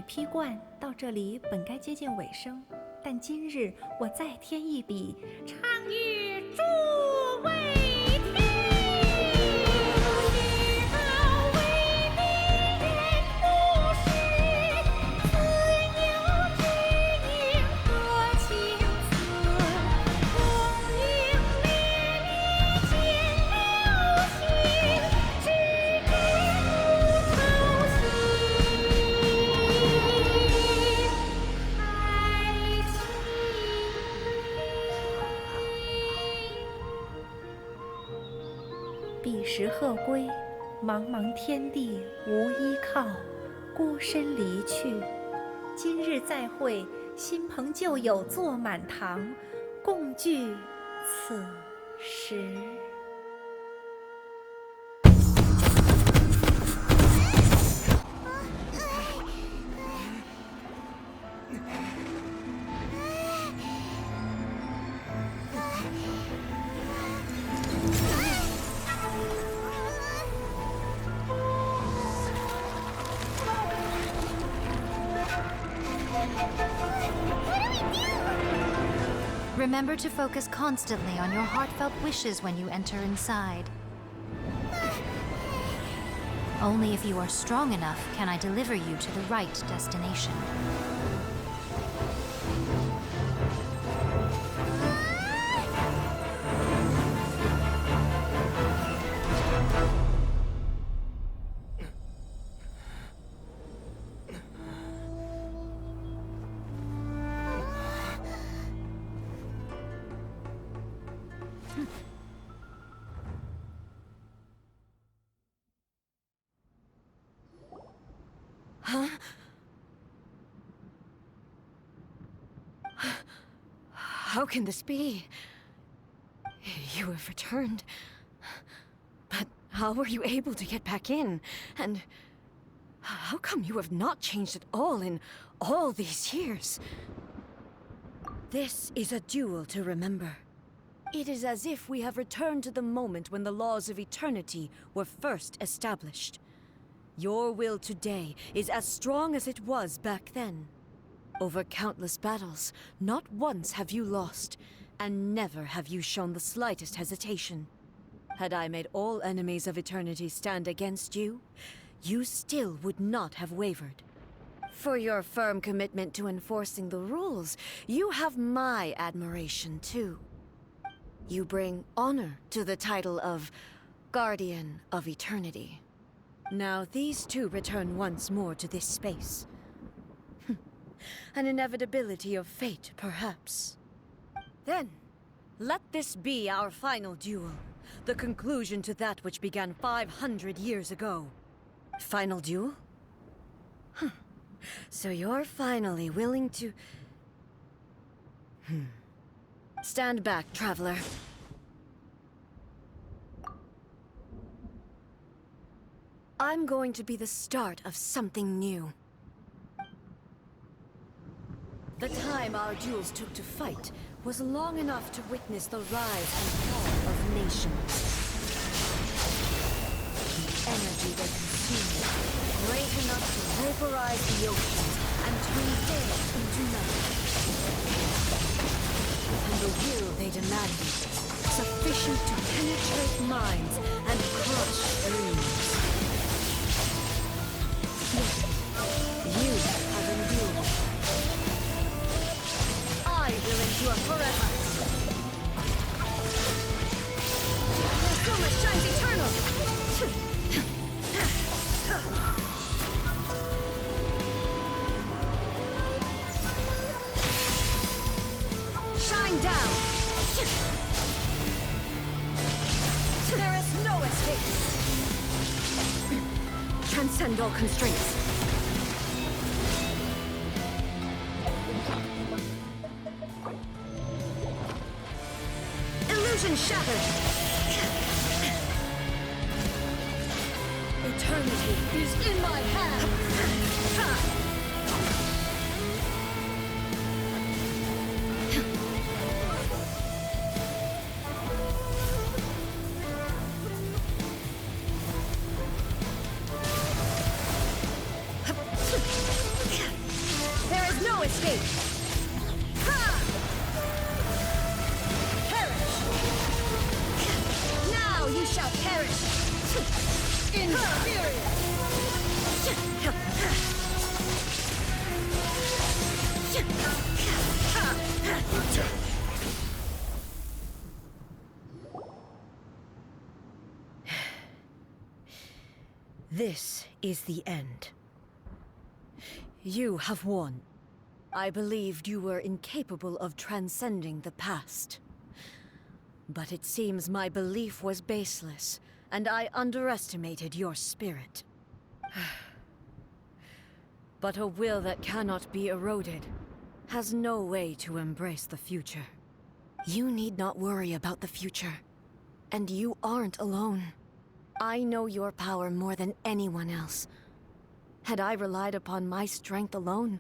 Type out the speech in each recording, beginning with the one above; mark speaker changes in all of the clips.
Speaker 1: 披冠到这里本该接近尾声，但今日我再添一笔，唱与诸位听。知道为民人不是，自有知音多情思，功名烈烈见了心，只知不操心。爱情。彼时鹤归，茫茫天地无依靠，孤身离去。今日再会，新朋旧友坐满堂，共聚此时。
Speaker 2: Remember to focus constantly on your heartfelt wishes when you enter inside. Only if you are strong enough can I deliver you to the right destination.
Speaker 3: Huh? How can this be? You have returned. But how were you able to get back in? And how come you have not changed at all in all these years? This is a duel to remember. It is as if we have returned to the moment when the laws of eternity were first established. Your will today is as strong as it was back then. Over countless battles, not once have you lost, and never have you shown the slightest hesitation. Had I made all enemies of eternity stand against you, you still would not have wavered. For your firm commitment to enforcing the rules, you have my admiration too. You bring honor to the title of Guardian of Eternity. Now these two return once more to this space. An inevitability of fate, perhaps. Then, let this be our final duel. The conclusion to that which began 500 years ago. Final duel? So you're finally willing to... Stand back, traveler. I'm going to be the start of something new. The time our duels took to fight was long enough to witness the rise and fall of nations. The energy they consumed, great enough to vaporize the oceans and turn day into night. And the will they demanded, sufficient to penetrate minds and crush dreams. You have endured. I will endure forever. Fulfillment shines eternal. Shine down. There is no escape. Transcend all constraints. Illusion shattered! Eternity is in my hand! me! Ha! Perish! Now you shall perish! Inferior! This is the end. You have won. I believed you were incapable of transcending the past. But it seems my belief was baseless, and I underestimated your spirit. But a will that cannot be eroded has no way to embrace the future. You need not worry about the future. And you aren't alone. I know your power more than anyone else. Had I relied upon my strength alone,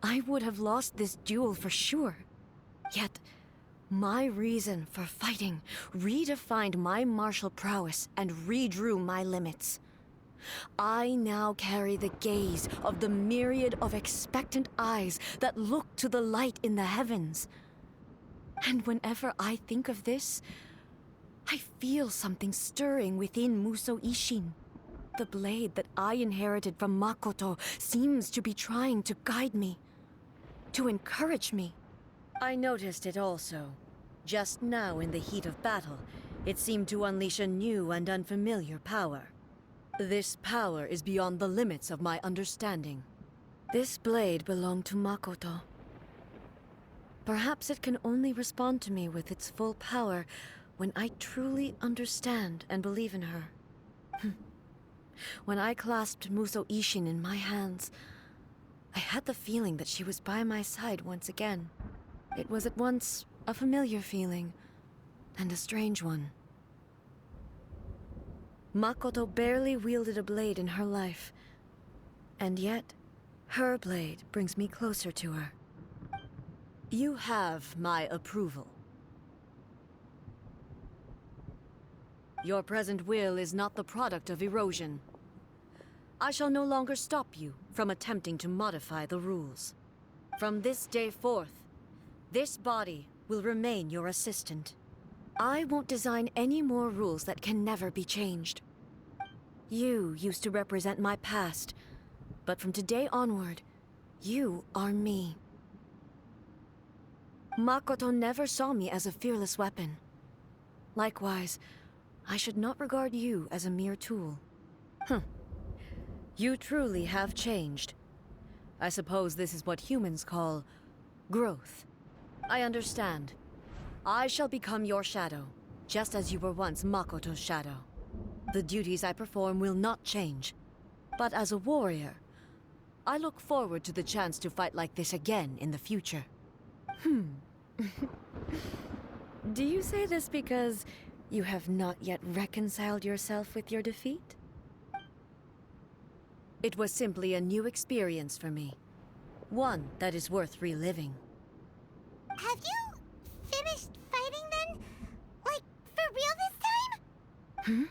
Speaker 3: I would have lost this duel for sure. Yet, my reason for fighting redefined my martial prowess and redrew my limits. I now carry the gaze of the myriad of expectant eyes that look to the light in the heavens. And whenever I think of this, I feel something stirring within Musou Ishin. The blade that I inherited from Makoto seems to be trying to guide me, to encourage me. I noticed it also. Just now in the heat of battle, it seemed to unleash a new and unfamiliar power. This power is beyond the limits of my understanding. This blade belonged to Makoto. Perhaps it can only respond to me with its full power when I truly understand and believe in her. When I clasped Musou Ishin in my hands, I had the feeling that she was by my side once again. It was at once a familiar feeling and a strange one. Makoto barely wielded a blade in her life, and yet her blade brings me closer to her. You have my approval. Your present will is not the product of erosion. I shall no longer stop you from attempting to modify the rules. From this day forth, this body will remain your assistant. I won't design any more rules that can never be changed. You used to represent my past, but from today onward, you are me. Makoto never saw me as a fearless weapon. Likewise, I should not regard you as a mere tool. You truly have changed. I suppose this is what humans call growth. I understand. I shall become your shadow, just as you were once Makoto's shadow. The duties I perform will not change. But as a warrior, I look forward to the chance to fight like this again in the future. Do you say this because you have not yet reconciled yourself with your defeat? It was simply a new experience for me. One that is worth reliving.
Speaker 4: Have you finished fighting then? Like, for real this time?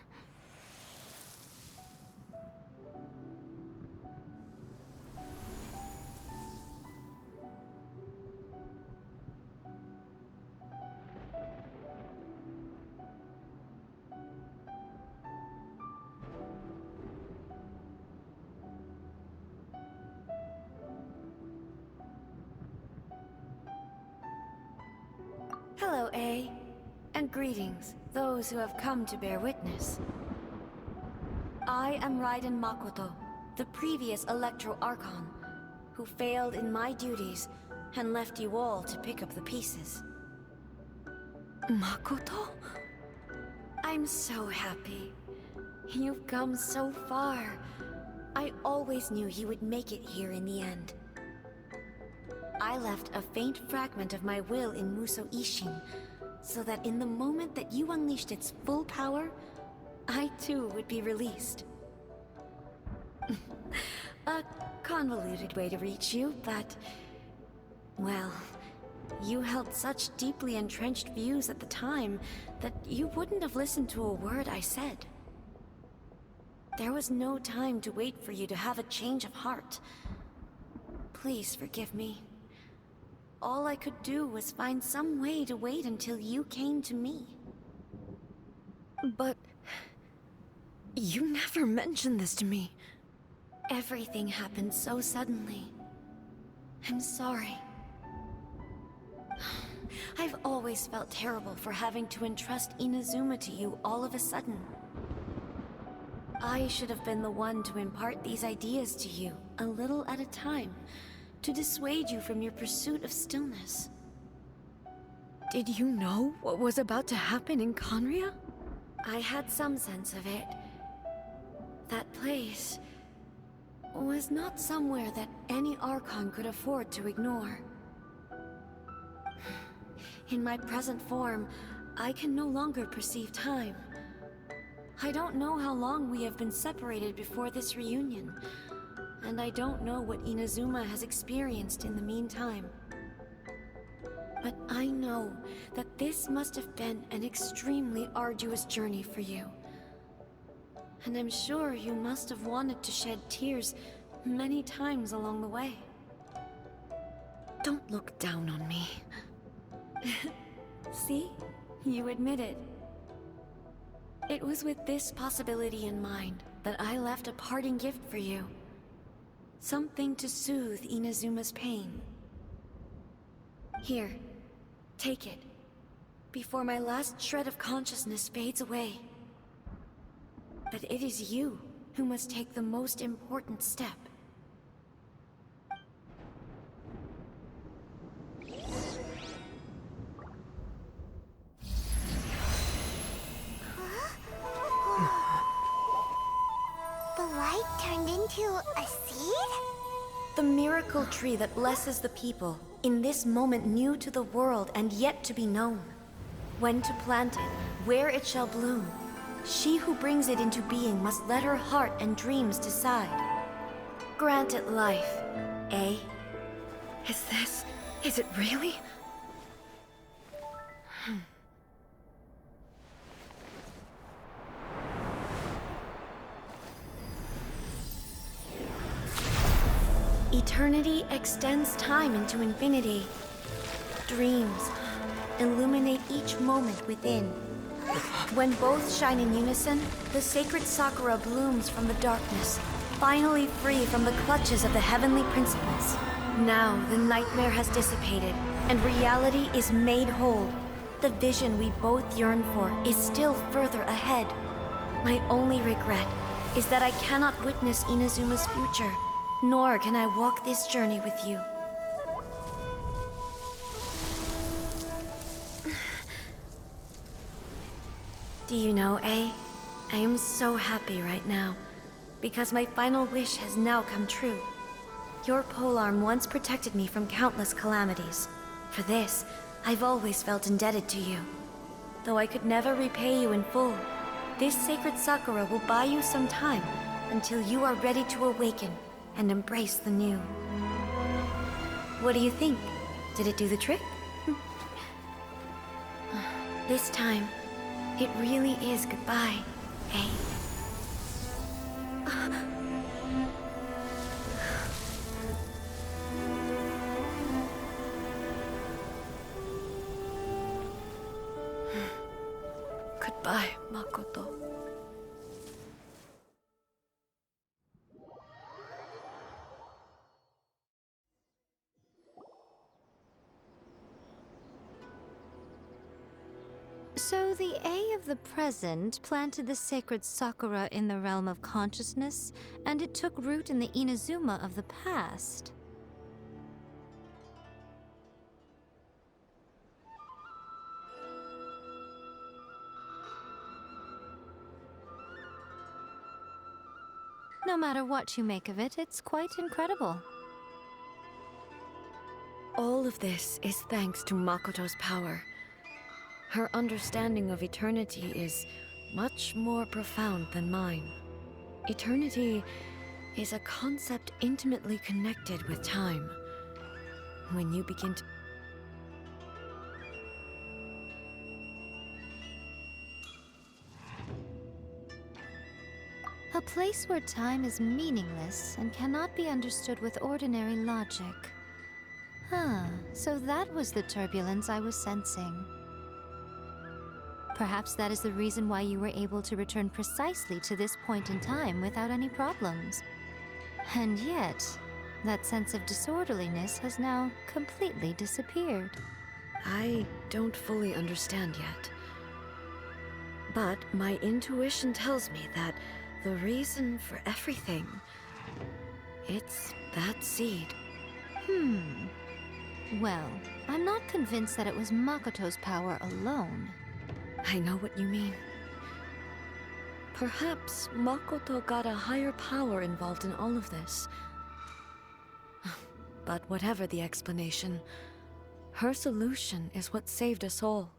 Speaker 3: Hello, A. And greetings, those who have come to bear witness. I am Raiden Makoto, the previous Electro Archon, who failed in my duties and left you all to pick up the pieces. Makoto? I'm so happy. You've come so far. I always knew you would make it here in the end. I left a faint fragment of my will in Musou Ishin, so that in the moment that you unleashed its full power, I too would be released. A convoluted way to reach you, but... well, you held such deeply entrenched views at the time that you wouldn't have listened to a word I said. There was no time to wait for you to have a change of heart. Please forgive me. all I could do was find some way to wait until you came to me. But you never mentioned this to me. Everything happened so suddenly. I'm sorry. I've always felt terrible for having to entrust Inazuma to you all of a sudden. I should have been the one to impart these ideas to you, a little at a time, to dissuade you from your pursuit of stillness.
Speaker 5: Did you know what was about to happen in Conria?
Speaker 3: I had some sense of it. That place was not somewhere that any Archon could afford to ignore. In my present form, I can no longer perceive time. I don't know how long we have been separated before this reunion, and I don't know what Inazuma has experienced in the meantime. But I know that this must have been an extremely arduous journey for you. And I'm sure you must have wanted to shed tears many times along the way.
Speaker 5: Don't look down on me.
Speaker 3: See? You admit it. It was with this possibility in mind that I left a parting gift for you. Something to soothe Inazuma's pain. Here, take it, before my last shred of consciousness fades away. But it is you who must take the most important step.
Speaker 4: The light turned into a seed?
Speaker 3: The miracle tree that blesses the people, in this moment new to the world and yet to be known. When to plant it, where it shall bloom. She who brings it into being must let her heart and dreams decide. Grant it life, eh?
Speaker 5: Is it really?
Speaker 3: Eternity extends time into infinity. Dreams illuminate each moment within. When both shine in unison, the sacred Sakura blooms from the darkness, finally free from the clutches of the heavenly principles. Now the nightmare has dissipated, and reality is made whole. The vision we both yearn for is still further ahead. My only regret is that I cannot witness Inazuma's future, nor can I walk this journey with you. Do you know, I am so happy right now, because my final wish has now come true. Your polearm once protected me from countless calamities. For this, I've always felt indebted to you. Though I could never repay you in full, this sacred Sakura will buy you some time until you are ready to awaken and embrace the new. What do you think? Did it do the trick? This time, it really is goodbye, eh?
Speaker 5: Goodbye, Makoto.
Speaker 2: So the A of the present planted the sacred Sakura in the realm of consciousness, and it took root in the Inazuma of the past. No matter what you make of it, it's quite incredible.
Speaker 5: All of this is thanks to Makoto's power. Her understanding of eternity is much more profound than mine. Eternity is a concept intimately connected with time. When you begin to...
Speaker 2: A place where time is meaningless and cannot be understood with ordinary logic. So that was the turbulence I was sensing. Perhaps that is the reason why you were able to return precisely to this point in time without any problems. And yet, that sense of disorderliness has now completely disappeared.
Speaker 5: I don't fully understand yet. But my intuition tells me that the reason for everything, it's that seed.
Speaker 2: Well, I'm not convinced that it was Makoto's power alone.
Speaker 5: I know what you mean. Perhaps Makoto got a higher power involved in all of this. But whatever the explanation, her solution is what saved us all.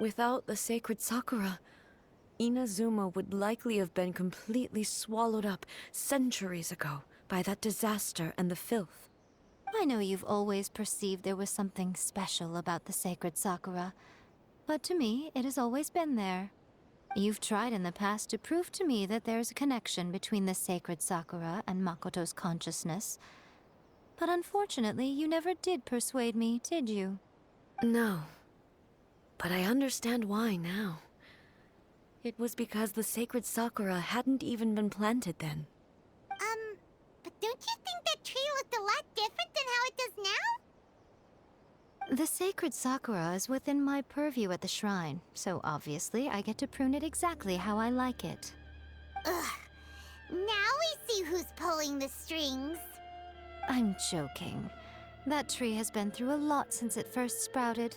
Speaker 5: Without the sacred Sakura, Inazuma would likely have been completely swallowed up centuries ago by that disaster and the filth.
Speaker 2: I know you've always perceived there was something special about the sacred Sakura, but to me, it has always been there. You've tried in the past to prove to me that there's a connection between the sacred Sakura and Makoto's consciousness, but unfortunately, you never did persuade me, did you?
Speaker 5: No. But I understand why now. It was because the sacred Sakura hadn't even been planted then.
Speaker 4: But don't you think that tree looked a lot different than how it does now?
Speaker 2: The sacred Sakura is within my purview at the shrine, so obviously I get to prune it exactly how I like it.
Speaker 4: Ugh. Now we see who's pulling the strings.
Speaker 2: I'm joking. That tree has been through a lot since it first sprouted.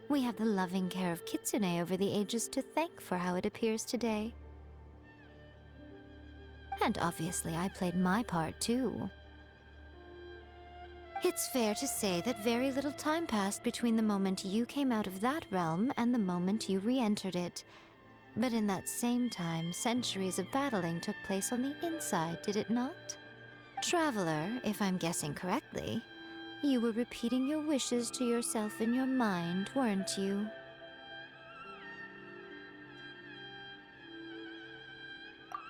Speaker 2: We have the loving care of Kitsune over the ages to thank for how it appears today. And obviously I played my part too. It's fair to say that very little time passed between the moment you came out of that realm and the moment you re-entered it. But in that same time, centuries of battling took place on the inside, did it not? Traveler, if I'm guessing correctly, you were repeating your wishes to yourself in your mind, weren't you?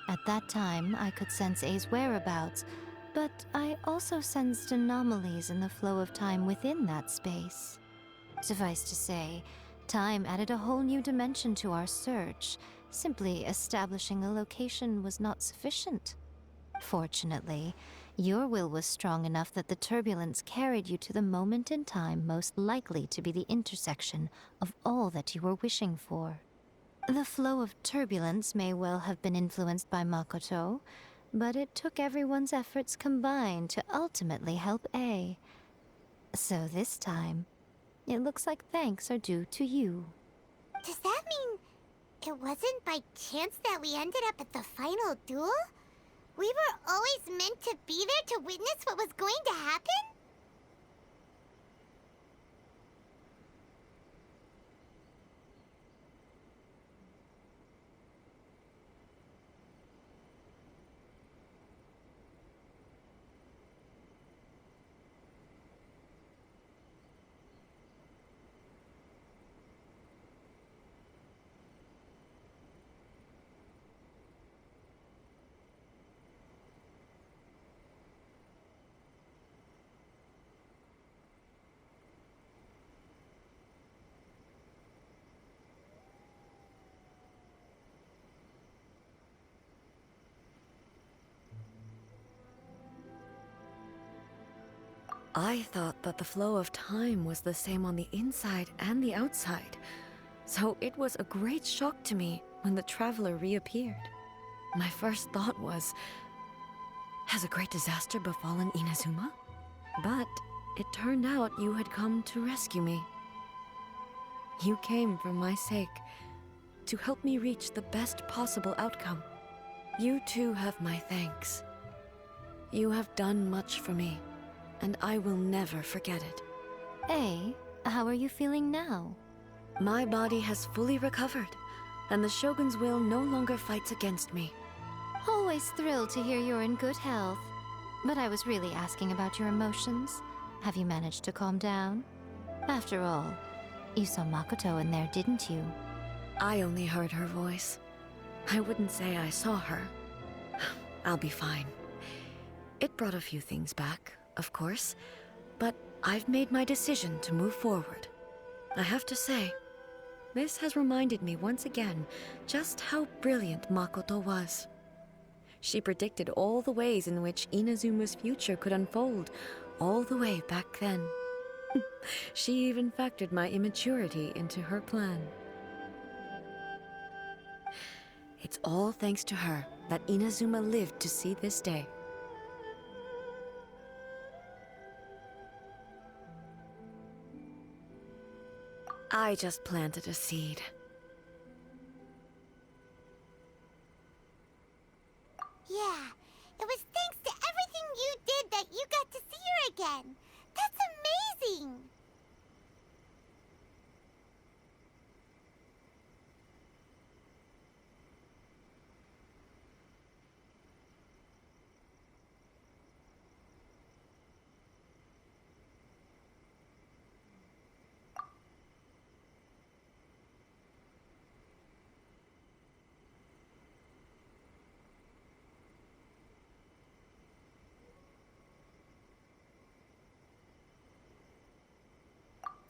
Speaker 2: At that time, I could sense A's whereabouts, but I also sensed anomalies in the flow of time within that space. Suffice to say, time added a whole new dimension to our search. Simply establishing a location was not sufficient. Fortunately, your will was strong enough that the turbulence carried you to the moment in time most likely to be the intersection of all that you were wishing for. The flow of turbulence may well have been influenced by Makoto, but it took everyone's efforts combined to ultimately help A. So this time, it looks like thanks are due to you.
Speaker 4: Does that mean it wasn't by chance that we ended up at the final duel? We were always meant to be there to witness what was going to happen?
Speaker 5: I thought that the flow of time was the same on the inside and the outside, so it was a great shock to me when the traveler reappeared. My first thought was, has a great disaster befallen Inazuma? But it turned out you had come to rescue me. You came for my sake, to help me reach the best possible outcome. You too have my thanks. You have done much for me, and I will never forget it.
Speaker 2: A, how are you feeling now?
Speaker 5: My body has fully recovered, and the Shogun's will no longer fights against me.
Speaker 2: Always thrilled to hear you're in good health. But I was really asking about your emotions. Have you managed to calm down? After all, you saw Makoto in there, didn't you?
Speaker 5: I only heard her voice. I wouldn't say I saw her. I'll be fine. It brought a few things back, of course, but I've made my decision to move forward. I have to say, this has reminded me once again just how brilliant Makoto was. She predicted all the ways in which Inazuma's future could unfold, all the way back then. She even factored my immaturity into her plan. It's all thanks to her that Inazuma lived to see this day. I just planted a seed.
Speaker 4: Yeah, it was thanks to everything you did that you got to see her again. That's amazing!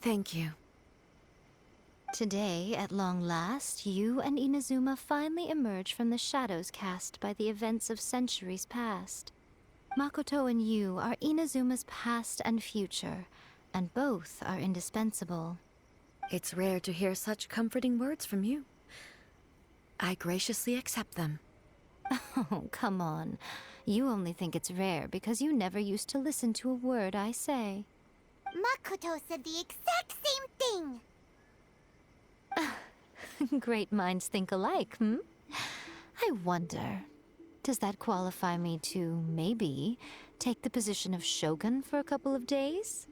Speaker 5: Thank you.
Speaker 2: Today, at long last, you and Inazuma finally emerge from the shadows cast by the events of centuries past. Makoto and you are Inazuma's past and future, and both are indispensable.
Speaker 5: It's rare to hear such comforting words from you. I graciously accept them.
Speaker 2: Oh, come on. You only think it's rare because you never used to listen to a word I say.
Speaker 4: Makoto said the exact same thing!
Speaker 2: Great minds think alike, hmm? I wonder, does that qualify me to, maybe, take the position of shogun for a couple of days?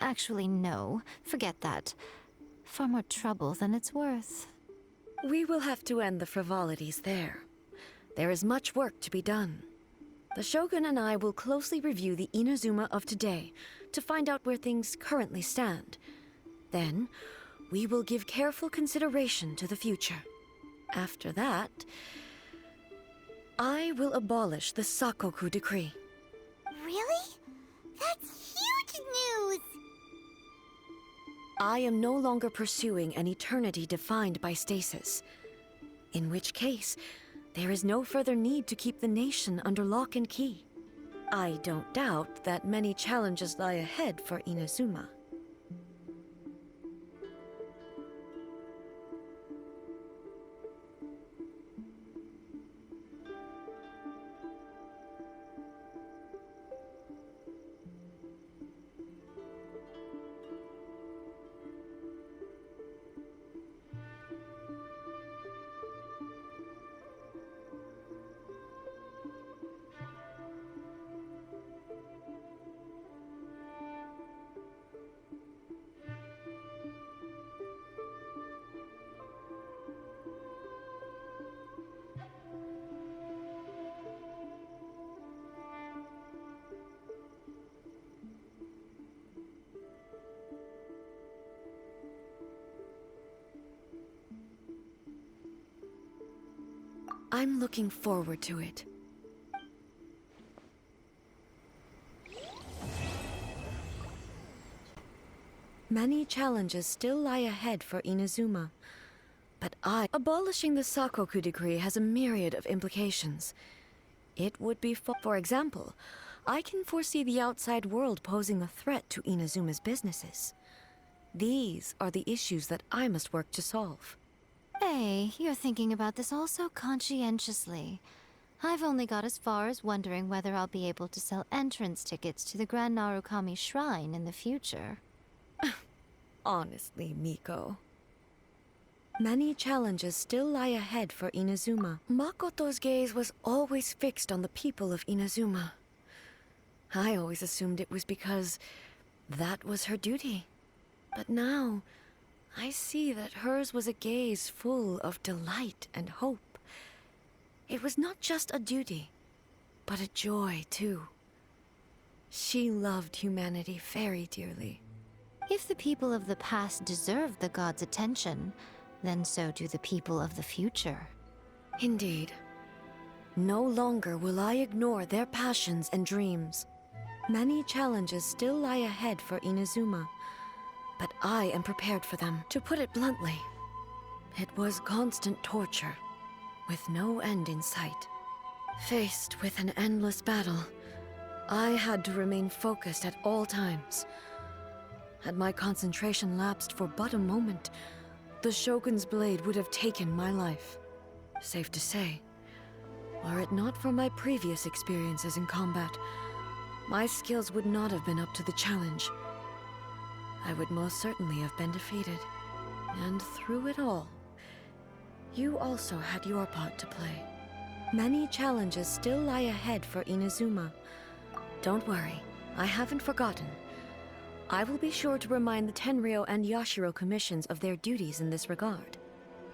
Speaker 2: Actually, no. Forget that. Far more trouble than it's worth.
Speaker 5: We will have to end the frivolities there. There is much work to be done. The Shogun and I will closely review the Inazuma of today to find out where things currently stand. Then, we will give careful consideration to the future. After that, I will abolish the Sakoku decree.
Speaker 4: Really? That's huge news!
Speaker 5: I am no longer pursuing an eternity defined by stasis. In which case, there is no further need to keep the nation under lock and key. I don't doubt that many challenges lie ahead for Inazuma. I'm looking forward to it. Many challenges still lie ahead for Inazuma. But abolishing the Sakoku decree has a myriad of implications. It would be for example, I can foresee the outside world posing a threat to Inazuma's businesses. These are the issues that I must work to solve.
Speaker 2: Hey, you're thinking about this all so conscientiously. I've only got as far as wondering whether I'll be able to sell entrance tickets to the Grand Narukami Shrine in the future.
Speaker 5: Honestly, Miko. Many challenges still lie ahead for Inazuma. Makoto's gaze was always fixed on the people of Inazuma. I always assumed it was because that was her duty. But now, I see that hers was a gaze full of delight and hope. It was not just a duty, but a joy, too. She loved humanity very dearly.
Speaker 2: If the people of the past deserve the god's attention, then so do the people of the future.
Speaker 5: Indeed. No longer will I ignore their passions and dreams.
Speaker 3: Many challenges still lie ahead for Inazuma, but I am prepared for them. To put it bluntly, it was constant torture, with no end in sight. Faced with an endless battle, I had to remain focused at all times. Had my concentration lapsed for but a moment, the Shogun's blade would have taken my life. Safe to say, were it not for my previous experiences in combat, my skills would not have been up to the challenge. I would most certainly have been defeated. And through it all, you also had your part to play. Many challenges still lie ahead for Inazuma. Don't worry, I haven't forgotten. I will be sure to remind the Tenryou and Yashiro commissions of their duties in this regard.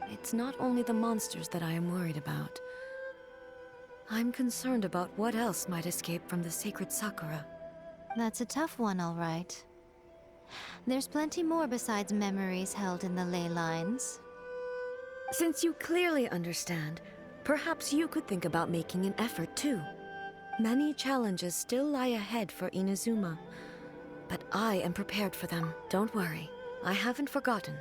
Speaker 3: It's not only the monsters that I am worried about. I'm concerned about what else might escape from the sacred Sakura.
Speaker 2: That's a tough one, all right. There's plenty more besides memories held in the ley lines.
Speaker 3: Since you clearly understand, perhaps you could think about making an effort too. Many challenges still lie ahead for Inazuma, but I am prepared for them. Don't worry, I haven't forgotten.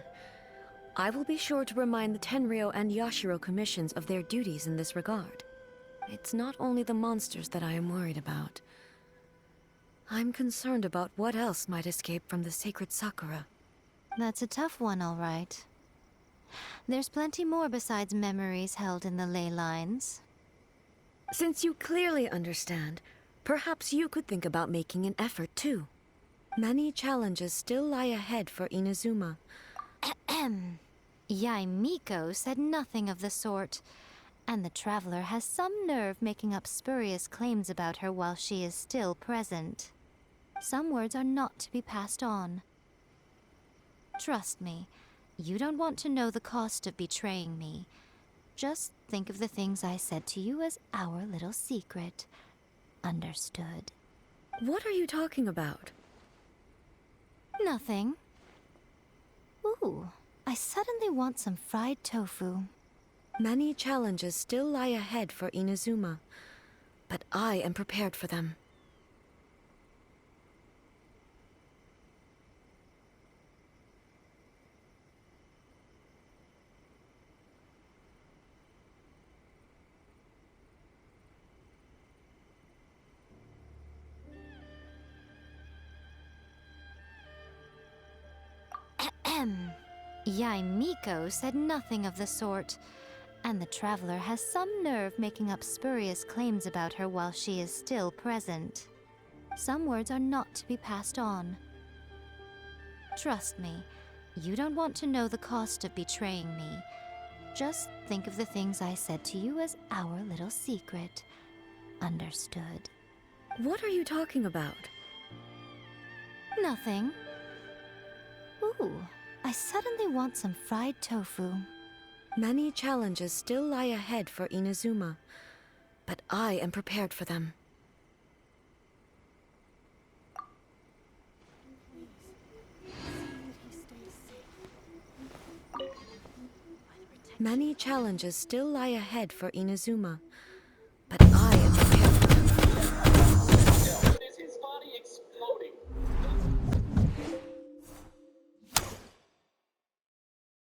Speaker 3: I will be sure to remind the Tenryou and Yashiro commissions of their duties in this regard. It's not only the monsters that I am worried about. I'm concerned about what else might escape from the sacred Sakura.
Speaker 2: That's a tough one, all right. There's plenty more besides memories held in the ley lines.
Speaker 3: Since you clearly understand, perhaps you could think about making an effort too. Many challenges still lie ahead for Inazuma.
Speaker 2: Yae Miko said nothing of the sort. And the traveler has some nerve making up spurious claims about her while she is still present. Some words are not to be passed on. Trust me, you don't want to know the cost of betraying me. Just think of the things I said to you as our little secret. Understood?
Speaker 3: What are you talking about?
Speaker 2: Nothing. Ooh, I suddenly want some fried tofu.
Speaker 3: Many challenges still lie ahead for Inazuma, but I am prepared for them.
Speaker 2: Yae Miko said nothing of the sort. And the traveler has some nerve making up spurious claims about her while she is still present. Some words are not to be passed on. Trust me, you don't want to know the cost of betraying me. Just think of the things I said to you as our little secret. Understood?
Speaker 3: What are you talking about?
Speaker 2: Nothing. Ooh, I suddenly want some fried tofu.
Speaker 3: Many challenges still lie ahead for Inazuma, but I am prepared for them. Many challenges still lie ahead for Inazuma, but I